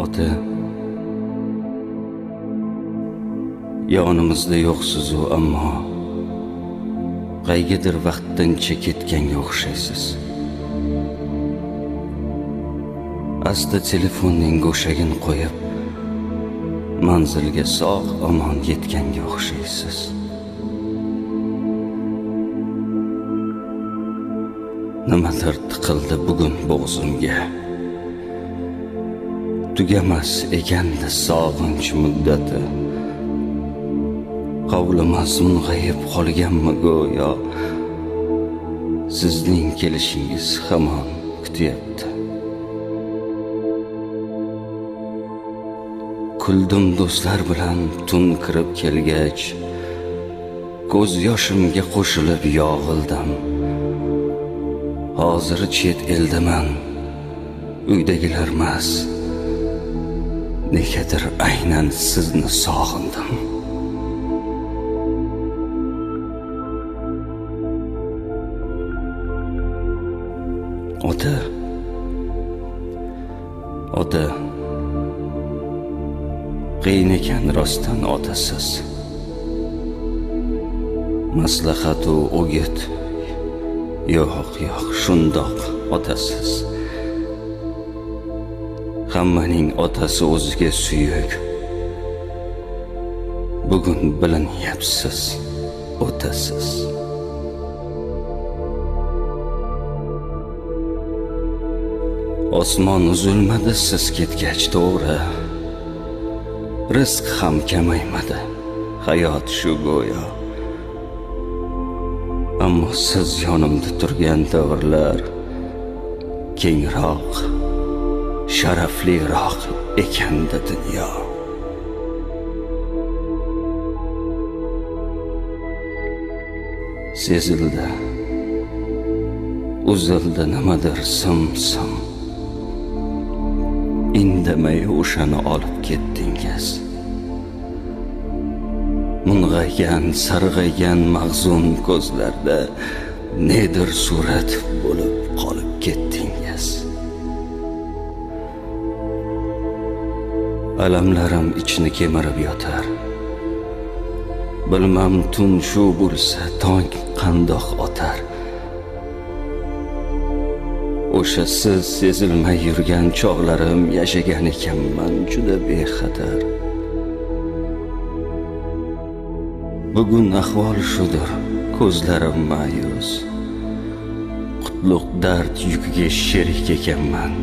Ota, yonimizda yo'qsiz-u ammo qaygadir vaqtdancha ketganga o'xshaysiz. Asta telefonning go'shagini qo'yib, manzilga sog' omon yetganga o'xshaysiz. Nimadir tiqildi bugun bo'g'zimga. Tugamas ekanda sog'inch muddati. Qavlamas mung'ayib qolganmi go'yo, sizning kelishingiz hamon kutyapti. Kuldim do'stlar bilan tun kirib kelgach, ko'z yoshimga qo'shilib yog'ildim. Hozir chet eldaman, uydagilar emas. Negadir aynan sizni sog'indim. Ota, qiyin ekan rostdan otasiz. Maslahatu o'git, yo'q, shundoq otasiz. Hammaning otasi o'ziga suyuk. Bugun bilinyapsiz, otasiz. Osmon uzilmadi siz ketgach to'g'ri. Rizq ham kamaymadi, hayot shu go'yo. Ammo siz yonimda turgan davrlar kengroq, sharafliroq ekanda dunyo. Sezildi, uzildi nimadir sim-sim. Indamay o'shani olib ketdingiz. Mung'aygan, sarg'aygan mag'zun ko'zlarda nedir surat bo'lib qolib ketdingiz. Alamlarim ichni kemirib yotar. Bilmam tun shu bo'lsa tong qandoq otar. O'sha siz sezilmay yurgan chog'larim yashagan ekanman juda bexatar. Bugun ahvol shudir, ko'zlarim ma'yus. Qutlug' dard yukiga sherik ekanman.